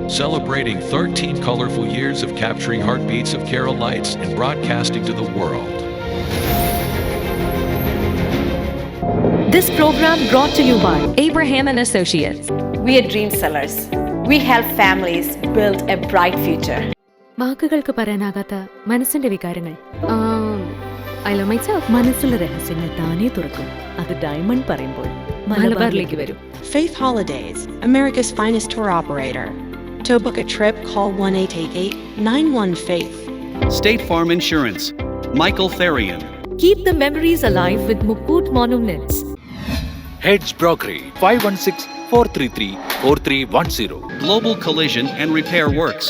celebrating 13 colorful years of capturing heartbeats of Carol Lights and broadcasting to the world. This program brought to you by Abraham and Associates. We are dream sellers. We help families build a bright future. വാക്കുകൾക്ക് പറയാനാകാത്ത മനസ്സിന്റെ വികാരങ്ങൾ. I love myself. മനസ്സിലെ രഹസ്യങ്ങൾ താനേ തുറക്കും. അത് diamond പറയുമ്പോൾ മലബാറിലേക്ക് വരും. Faith Holidays, America's finest tour operator. To book a trip, call 1-888-91-FAITH. State Farm Insurance, Michael Therian. Keep the memories alive with Mukut Monuments. Heads Brokery 516-433-4310. Global Collision and Repair Works,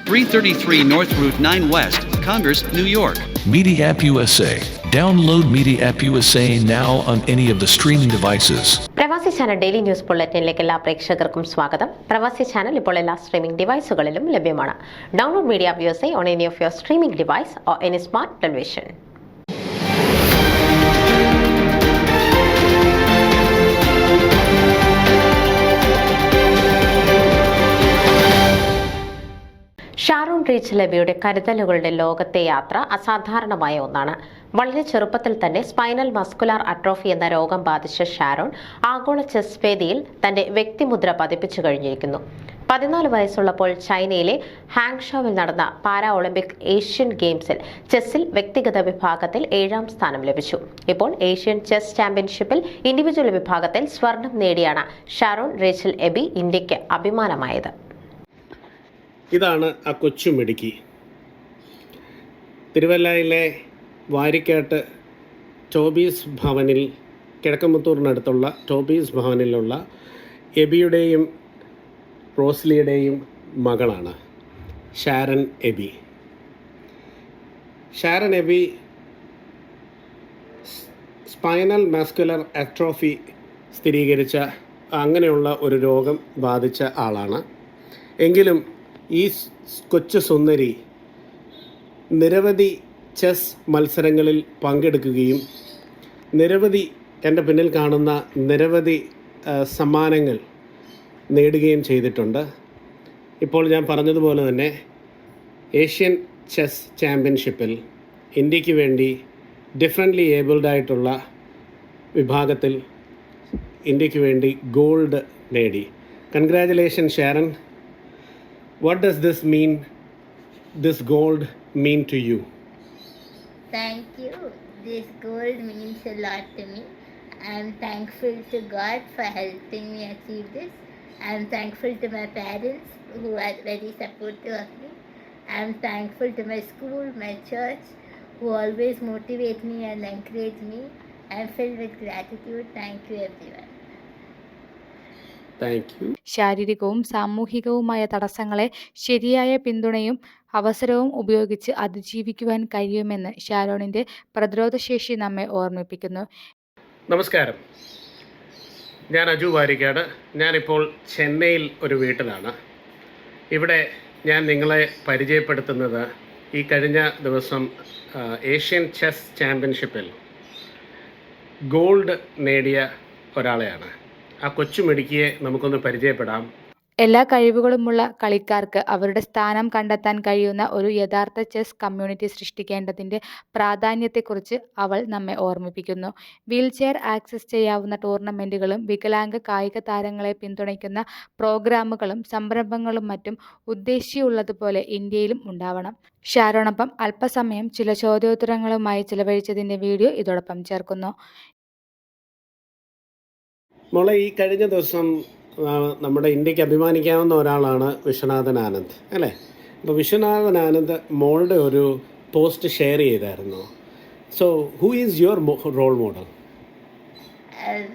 333 North Route 9 West, Congress, New York. Media App USA. Download Media App USA now on any of the streaming devices. പ്രവാസി channel daily news ബുള്ളറ്റിനിലേക്ക് എല്ലാ പ്രേക്ഷകർക്കും സ്വാഗതം. പ്രവാസി channel ഇപ്പോൾ എല്ലാ streaming ഡിവൈസുകളിലും ലഭ്യമാണ്. Download media app USA on any of your streaming device or any smart television. Sharon റീച്ച് ലബിയുടെ കരുതലുകളുടെ ലോകത്തെ യാത്ര അസാധാരണമായ ഒന്നാണ്. വളരെ ചെറുപ്പത്തിൽ തന്നെ സ്പൈനൽ മസ്കുലാർ അട്രോഫി എന്ന രോഗം ബാധിച്ച ഷാരോൺ ആഗോള ചെസ് വേദിയിൽ തന്റെ വ്യക്തിമുദ്ര പതിപ്പിച്ചു കഴിഞ്ഞിരിക്കുന്നു. 14 വയസ്സുള്ളപ്പോൾ ചൈനയിലെ ഹാങ്ഷോവിൽ നടന്ന പാരാ ഒളിമ്പിക് ഏഷ്യൻ ഗെയിംസിൽ ചെസ്സിൽ വ്യക്തിഗത വിഭാഗത്തിൽ 7ാം സ്ഥാനം ലഭിച്ചു. ഇപ്പോൾ ഏഷ്യൻ ചെസ് ചാമ്പ്യൻഷിപ്പിൽ ഇൻഡിവിജ്വൽ വിഭാഗത്തിൽ സ്വർണം നേടിയാണ് ഷാരോൺ റീച്ചിൽ എബി ഇന്ത്യക്ക് അഭിമാനമായത്. ഇതാണ് ആ കൊച്ചുമിടുക്കി. തിരുവല്ലയിലെ വാരിക്കാട്ട് ടോബീസ് ഭവനിൽ, കിഴക്കമ്പത്തൂരിനടുത്തുള്ള ടോബീസ് ഭവനിലുള്ള എബിയുടെയും റോസ്ലിയുടെയും മകളാണ് Sharon Aby. Sharon Aby spinal muscular atrophy സ്ഥിരീകരിച്ച അങ്ങനെയുള്ള ഒരു രോഗം ബാധിച്ച ആളാണ്. എങ്കിലും ഈ കൊച്ചു സുന്ദരി നിരവധി ചെസ് മത്സരങ്ങളിൽ പങ്കെടുക്കുകയും എൻ്റെ പിന്നിൽ കാണുന്ന നിരവധി സമ്മാനങ്ങൾ നേടുകയും ചെയ്തിട്ടുണ്ട്. ഇപ്പോൾ ഞാൻ പറഞ്ഞതുപോലെ തന്നെ ഏഷ്യൻ ചെസ് ചാമ്പ്യൻഷിപ്പിൽ ഇന്ത്യക്ക് വേണ്ടി ഡിഫറൻ്റ്ലി ഏബിൾഡ് ആയിട്ടുള്ള വിഭാഗത്തിൽ ഇന്ത്യക്ക് വേണ്ടി ഗോൾഡ് നേടി. Congratulation Sharon. What does this gold mean to you? Thank you. This gold means a lot to me. I am thankful to God for helping me achieve this. I am thankful to my parents who are very supportive of me. I am thankful to my school, my church, who always motivate me and encourage me. I am filled with gratitude. Thank you everyone. ശാരീരികവും സാമൂഹികവുമായ തടസ്സങ്ങളെ ശരിയായ പിന്തുണയും അവസരവും ഉപയോഗിച്ച് അതിജീവിക്കുവാൻ കഴിയുമെന്ന് ഷാരോണിന്റെ പ്രതിരോധശേഷി നമ്മെ ഓർമ്മിപ്പിക്കുന്നു. നമസ്കാരം, ഞാൻ അജു വാരിക്കാട്. ഞാനിപ്പോൾ ചെന്നൈയിൽ ഒരു വീട്ടിലാണ്. ഇവിടെ ഞാൻ നിങ്ങളെ പരിചയപ്പെടുത്തുന്നത് ഈ കഴിഞ്ഞ ദിവസം ഏഷ്യൻ ചെസ് ചാമ്പ്യൻഷിപ്പിൽ ഗോൾഡ് നേടിയ ഒരാളെയാണ്. ആ കൊച്ചുമിടുക്കിയെ നമുക്കൊന്ന് പരിചയപ്പെടാം. എല്ലാ കഴിവുകളുമുള്ള കളിക്കാർക്ക് അവരുടെ സ്ഥാനം കണ്ടെത്താൻ കഴിയുന്ന ഒരു യഥാർത്ഥ ചെസ് കമ്മ്യൂണിറ്റി സൃഷ്ടിക്കേണ്ടതിൻ്റെ പ്രാധാന്യത്തെക്കുറിച്ച് അവൾ നമ്മെ ഓർമ്മിപ്പിക്കുന്നു. വീൽചെയർ ആക്സസ് ചെയ്യാവുന്ന ടൂർണമെൻറ്റുകളും വികലാംഗ കായിക താരങ്ങളെ പിന്തുണയ്ക്കുന്ന പ്രോഗ്രാമുകളും സംരംഭങ്ങളും മറ്റും ഉദ്ദേശ്യമുള്ളതുപോലെ ഇന്ത്യയിലും ഉണ്ടാവണം. ഷാരോണൊപ്പം അല്പസമയം ചില ചോദ്യോത്തരങ്ങളുമായി ചിലവഴിച്ചതിൻ്റെ വീഡിയോ ഇതോടൊപ്പം ചേർക്കുന്നു. മോളെ, ഈ കഴിഞ്ഞ ദിവസം നമ്മുടെ ഇന്ത്യക്ക് അഭിമാനിക്കാവുന്ന ഒരാളാണ് വിശ്വനാഥൻ ആനന്ദ്, അല്ലേ? അപ്പോൾ വിശ്വനാഥൻ ആനന്ദ് മോളുടെ ഒരു പോസ്റ്റ് ഷെയർ ചെയ്തായിരുന്നു. So who is your role model?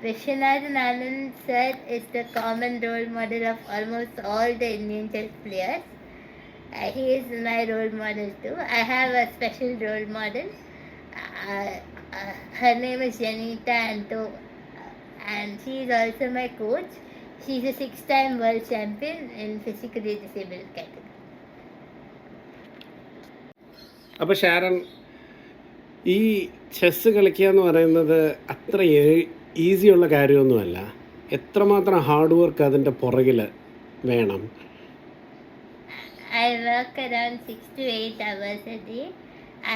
Vishwanathan Anand sir is the common role model of almost all the Indian chess players. He is my role model too. I have a special role model. Her name is Janita Anto. And she is also my coach. She is a 6-time world champion in physically disabled category. അപ്പോൾ Sharon, ഈ chess കളിക്കുക എന്ന് പറയുന്നത് അത്ര ഈസിയുള്ള കാര്യമൊന്നുമല്ല. എത്രമാത്രം hard work അതിൻ്റെ പുറകിൽ വേണം. I work around 6 to 8 hours a day.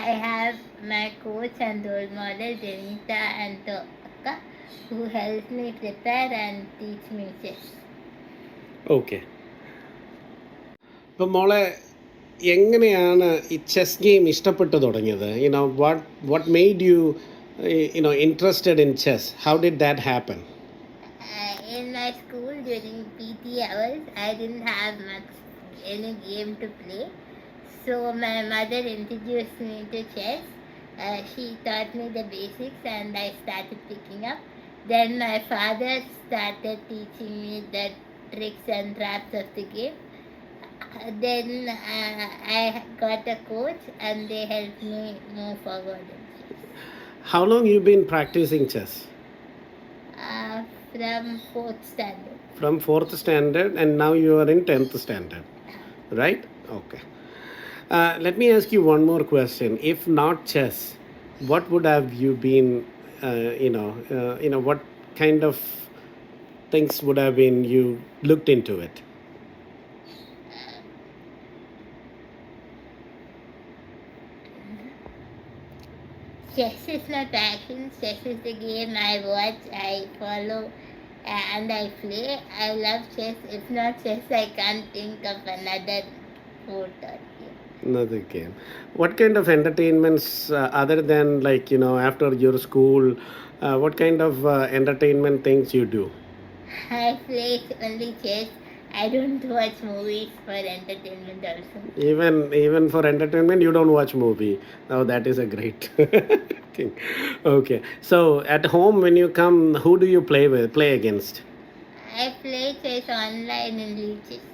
I have my coach and role model Denita and Akka who help me prepare and teach me chess. Okay. ഇപ്പം മോളെ എങ്ങനെയാണ് ഈ ചെസ് ഗെയിം ഇഷ്ടപ്പെട്ടു തുടങ്ങിയത്? What made you interested in chess? How did that happen? In my school during PT hours, I didn't have much any game to play. So my mother introduced me to chess. She taught me the basics and I started picking up. Then my father started teaching me the tricks and traps of the game. Then I got a coach and they helped me move forward in chess. How long you been practicing chess? From 4th standard. From 4th standard and now you are in 10th standard, right? Okay. Let me ask you one more question. If not chess, what would have you been, what kind of things would have been you looked into it? Chess is my passion. Chess is the game I watch, I follow, and I play. I love chess. If not chess, I can't think of another sport or game. Another game. What kind of entertainments other than after your school, what kind of entertainment things you do? I play only chess. I don't watch movies for entertainment also. Even for entertainment, you don't watch movie. Oh, that is a great thing. Okay. So at home, when you come, who do you play against? I play chess online in Leeches.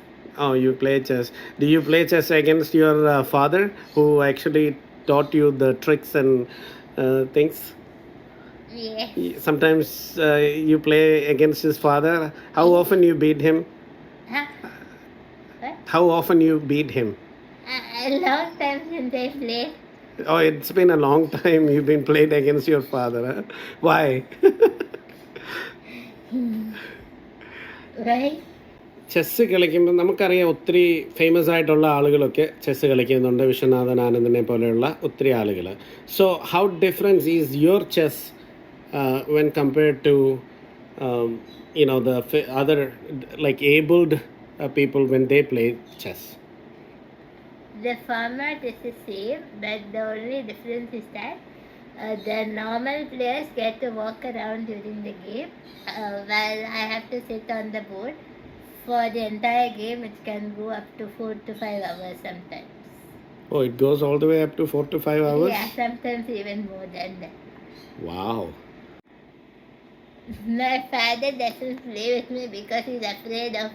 Oh, you play chess. Do you play chess against your father, who actually taught you the tricks and things? Yes. Sometimes you play against his father. How often you beat him? Huh? What? How often you beat him? A long time since I played. Oh, it's been a long time you've been played against your father. Huh? Why? Why? Chess കളിക്കുമ്പോൾ നമുക്കറിയാം ഒത്തിരി famous ആയിട്ടുള്ള ആളുകളൊക്കെ chess കളിക്കുന്നുണ്ട്. വിശ്വനാഥൻ ആനന്ദിനെ പോലെയുള്ള ഒത്തിരി ആളുകൾ. So how difference is your chess when compared to the other abled people when they play chess? The format is the same, but the only difference is that the normal players get to walk around during the game, while I have to sit on the board for the entire game, which can go up to 4 to 5 hours sometimes. Oh, it goes all the way up to 4 to 5 hours? Yeah, sometimes even more than that. Wow. My father doesn't play with me because he's afraid of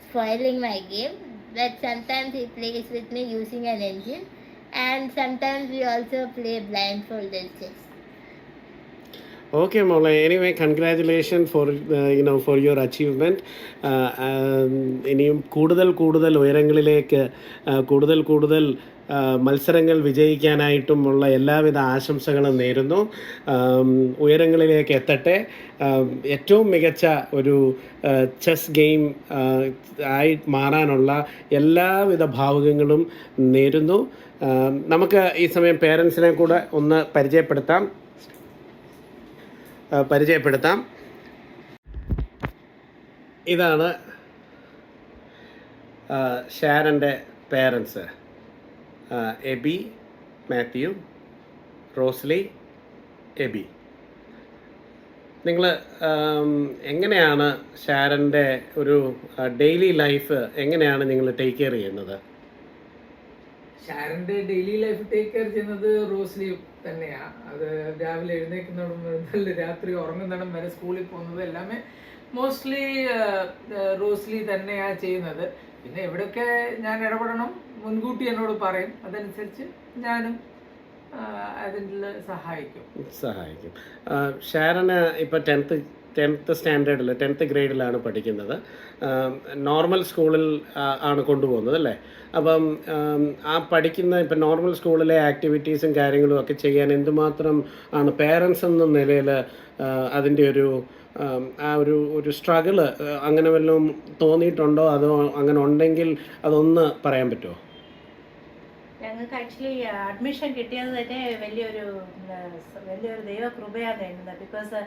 spoiling my game, but sometimes he plays with me using an engine, and sometimes we also play blindfolded chess. Okay, Mola. Anyway, congratulations for your achievement. ഇനിയും കൂടുതൽ ഉയരങ്ങളിലേക്ക് കൂടുതൽ മത്സരങ്ങൾ വിജയിക്കാനായിട്ടുമുള്ള എല്ലാവിധ ആശംസകളും നേരുന്നു. ഉയരങ്ങളിലേക്ക് എത്തട്ടെ. ഏറ്റവും മികച്ച ഒരു ചെസ് ഗെയിം ആയി മാറാനുള്ള എല്ലാവിധ ഭാവുകങ്ങളും നേരുന്നു. നമുക്ക് ഈ സമയം പേരൻസിനെ കൂടെ ഒന്ന് പരിചയപ്പെടുത്താം. ഇതാണ് ഷാരൻ്റെ പേരൻസ്. എബി, മാത്യു, റോസ്ലി, എബി. നിങ്ങൾ എങ്ങനെയാണ് ഷാരൻ്റെ ഒരു ഡെയിലി ലൈഫ് എങ്ങനെയാണ് നിങ്ങൾ ടേക്ക് കെയർ ചെയ്യുന്നത്? ഷാരൻ്റെ ഡെയിലി ലൈഫ് ടേക്ക് കെയർ ചെയ്യുന്നത് റോസ്ലി തന്നെയാണ്. അത് രാവിലെ എഴുന്നേൽക്കുന്നിടം മുതൽ രാത്രി ഉറങ്ങുന്നിടം വരെ സ്കൂളിൽ പോകുന്നത് എല്ലാമേ മോസ്റ്റ്ലി റോസ്ലി തന്നെയാണ് ചെയ്യുന്നത്. പിന്നെ എവിടെയൊക്കെ ഞാൻ ഇടപെടണം മുൻകൂട്ടി എന്നോട് പറയും, അതനുസരിച്ച് ഞാനും അതിൽ സഹായിക്കും. ഷാരന് ഇപ്പോൾ 10th സ്റ്റാൻഡേർഡിൽ 10th ഗ്രേഡിലാണ് പഠിക്കുന്നത്. നോർമൽ സ്കൂളിൽ ആണ് കൊണ്ടുപോകുന്നത് അല്ലേ? അപ്പം ആ പഠിക്കുന്ന ഇപ്പം നോർമൽ സ്കൂളിലെ ആക്ടിവിറ്റീസും കാര്യങ്ങളും ഒക്കെ ചെയ്യാൻ എന്തുമാത്രം ആണ് പേരൻസ് എന്ന നിലയിൽ അതിൻ്റെ ഒരു സ്ട്രഗിള് അങ്ങനെ വല്ലതും തോന്നിയിട്ടുണ്ടോ? അതോ അങ്ങനെ ഉണ്ടെങ്കിൽ അതൊന്ന് പറയാൻ പറ്റുമോ? ഞങ്ങൾക്ക് ആക്ച്വലി അഡ്മിഷൻ കിട്ടിയത് തന്നെ വലിയൊരു ദൈവകൃപയാണ് എണ്ണുന്നത്. ബിക്കോസ്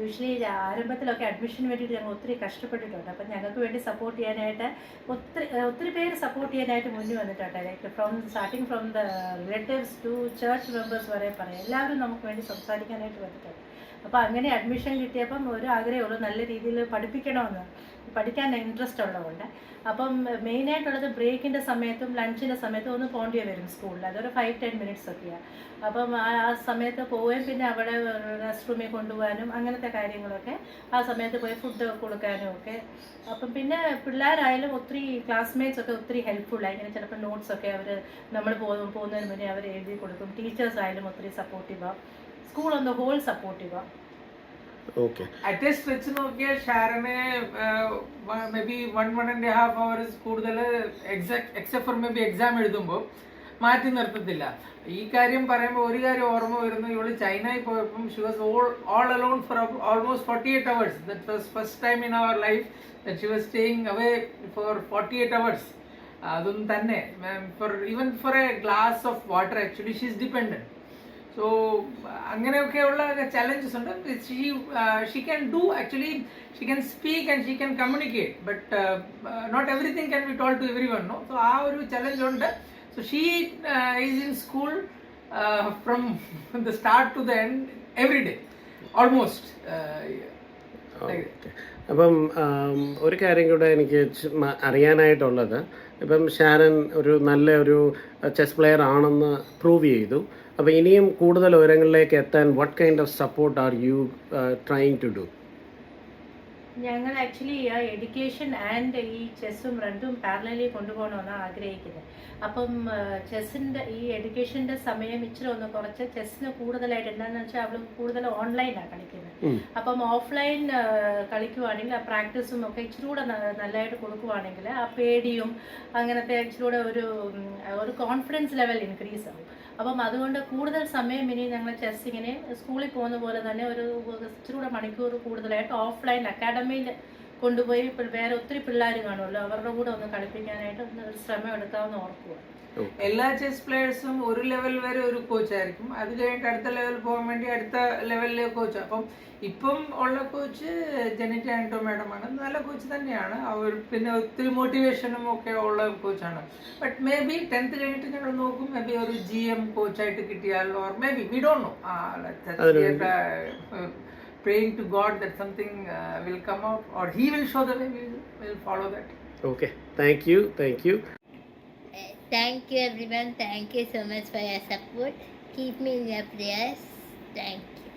യൂഷ്വലി ആരംഭത്തിലൊക്കെ അഡ്മിഷന് വേണ്ടിയിട്ട് ഞങ്ങൾ ഒത്തിരി കഷ്ടപ്പെട്ടിട്ടുണ്ട്. അപ്പം ഞങ്ങൾക്ക് വേണ്ടി സപ്പോർട്ട് ചെയ്യാനായിട്ട് ഒത്തിരി പേര് സപ്പോർട്ട് ചെയ്യാനായിട്ട് മുന്നിൽ വന്നിട്ടുണ്ട്. Like starting from the relatives to church members വരെ പറയാം, എല്ലാവരും നമുക്ക് വേണ്ടി സംസാരിക്കാനായിട്ട് വന്നിട്ടുണ്ട്. അപ്പോൾ അങ്ങനെ അഡ്മിഷൻ കിട്ടിയപ്പം ഒരു ആഗ്രഹമുള്ളൂ, നല്ല രീതിയിൽ പഠിപ്പിക്കണമെന്ന്, പഠിക്കാൻ ഇൻട്രസ്റ്റ് ഉള്ളതുകൊണ്ട്. അപ്പം മെയിനായിട്ടുള്ളത് ബ്രേക്കിൻ്റെ സമയത്തും ലഞ്ചിൻ്റെ സമയത്തും ഒന്ന് പോകേണ്ടി വരും സ്കൂളിൽ. അതൊരു 5-10 മിനിറ്റ്സ് ഒക്കെയാണ്. അപ്പം ആ സമയത്ത് പോവുകയും പിന്നെ അവിടെ റെസ്റ്റ് റൂമിൽ കൊണ്ടുപോകാനും അങ്ങനത്തെ കാര്യങ്ങളൊക്കെ ആ സമയത്ത് പോയി ഫുഡ് കൊടുക്കാനും ഒക്കെ. അപ്പം പിന്നെ പിള്ളേരായാലും ഒത്തിരി ക്ലാസ്മേറ്റ്സ് ഒക്കെ ഒത്തിരി ഹെൽപ്ഫുള്ളായി. ഇങ്ങനെ ചിലപ്പോൾ നോട്ട്സൊക്കെ അവർ നമ്മൾ പോകുന്നതിന് മുന്നേ അവർ എഴുതി കൊടുക്കും. ടീച്ചേഴ്സ് ആയാലും ഒത്തിരി സപ്പോർട്ടീവാണ്. സ്കൂൾ ഓൺ ദ ഹോൾ സപ്പോർട്ടീവാണ്. അറ്റസ്റ്റ് വെച്ച് നോക്കിയാൽ ഷാരനെ മേ ബി 1.5 hours കൂടുതൽ except for maybe exam എഴുതുമ്പോൾ മാറ്റി നിർത്തത്തില്ല. ഈ കാര്യം പറയുമ്പോൾ ഒരു കാര്യം ഓർമ്മ വരുന്നു, ഇവള് ചൈനയിൽ പോയപ്പം she was all alone for almost 48 hours. That was first time in her life that she was staying away for 48 hours. അതും തന്നെ even for a glass of water actually she is dependent. So അങ്ങനെയൊക്കെയുള്ള challenges ഉണ്ട്. She can do actually, she can speak and she can communicate, but not everything can be told to everyone. No, so ആ ഒരു challenge ഉണ്ട്. So she is in school from the start to the end every day, almost. അപ്പം ഒരു കാര്യം കൂടെ എനിക്ക് അറിയാനായിട്ടുള്ളത്, ഇപ്പം Sharon നല്ല ഒരു ചെസ് പ്ലെയർ ആണെന്ന് പ്രൂവ് ചെയ്തു. അപ്പോൾ ഇനിയും കൂടുതൽ ഉയരങ്ങളിലേക്ക് എത്താൻ what kind of support are you trying to do? ഞങ്ങൾ ആക്ച്വലി എഡ്യൂക്കേഷൻ ആൻഡ് ഈ ചെസ്സും രണ്ടും പാരലലി കൊണ്ടുപോകണമെന്നാണ് ആഗ്രഹിക്കുന്നത്. അപ്പം ചെസ്സിൻ്റെ ഈ എഡ്യൂക്കേഷൻ്റെ സമയം ഇച്ചിരി ഒന്ന് കുറച്ച് ചെസ്സിന് കൂടുതലായിട്ട് എന്താണെന്ന് വെച്ചാൽ അവൾ കൂടുതൽ ഓൺലൈനാണ് കളിക്കുന്നത്. അപ്പം ഓഫ്ലൈൻ കളിക്കുവാണെങ്കിൽ ആ പ്രാക്ടീസും ഒക്കെ ഇച്ചിരി കൂടെ നല്ലതായിട്ട് കൊടുക്കുവാണെങ്കിൽ ആ പേടിയും അങ്ങനത്തെ ഇച്ചിരി കൂടെ ഒരു കോൺഫിഡൻസ് ലെവൽ ഇൻക്രീസ് ആവും. അപ്പം അതുകൊണ്ട് കൂടുതൽ സമയം ഇനി ഞങ്ങൾ ചെസ് ഇങ്ങനെ സ്കൂളിൽ പോകുന്ന പോലെ തന്നെ ഒരു ഇച്ചിരി കൂടെ മണിക്കൂർ കൂടുതലായിട്ട് ഓഫ്ലൈൻ അക്കാഡമിയിൽ കൊണ്ടുപോയി വേറെ ഒത്തിരി പിള്ളേർ കാണുമല്ലോ, അവരുടെ കൂടെ ഒന്ന് കളിപ്പിക്കാനായിട്ട് ഒരു ശ്രമം എടുക്കാമെന്ന് ഓർക്കുക. എല്ലാ ചെസ് പ്ലേയേഴ്സും ഒരു ലെവൽ വരെ ഒരു കോച്ചായിരിക്കും. അത് കഴിഞ്ഞിട്ട് അടുത്ത ലെവൽ പോകാൻ വേണ്ടി അടുത്ത ലെവലിലെ കോച്ച്. അപ്പം ഇപ്പം ഉള്ള കോച്ച് ജെനിറ്റ ആൻറ്റോ മാഡമാണ്. നല്ല കോച്ച് തന്നെയാണ് അവർ. പിന്നെ ഒത്തിരി മോട്ടിവേഷനും ഒക്കെ ഉള്ള കോച്ചാണ്. ബട്ട് മേ ബി 10th കഴിഞ്ഞിട്ട് ഞങ്ങൾ നോക്കും, മേ ബി ഒരു GM കോച്ചായിട്ട് കിട്ടിയാൽ, or may be we don't know. Praying to God that something will come out, or He will show the way. We will follow that. Okay, thank you. Thank you everyone. Thank you so much for your support. Keep me in your prayers. Thank you.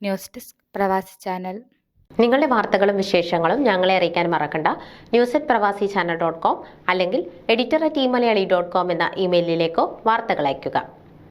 News desk പ്രവാസി channel. നിങ്ങളുടെ വാർത്തകളും വിശേഷങ്ങളും ഞങ്ങളെ അറിയിക്കാൻ മറക്കണ്ട. news@pravasichannel.com അല്ലെങ്കിൽ editor@eMalayali.com എന്ന ഇമെയിലിലേക്കോ വാർത്തകൾ അയയ്ക്കുക.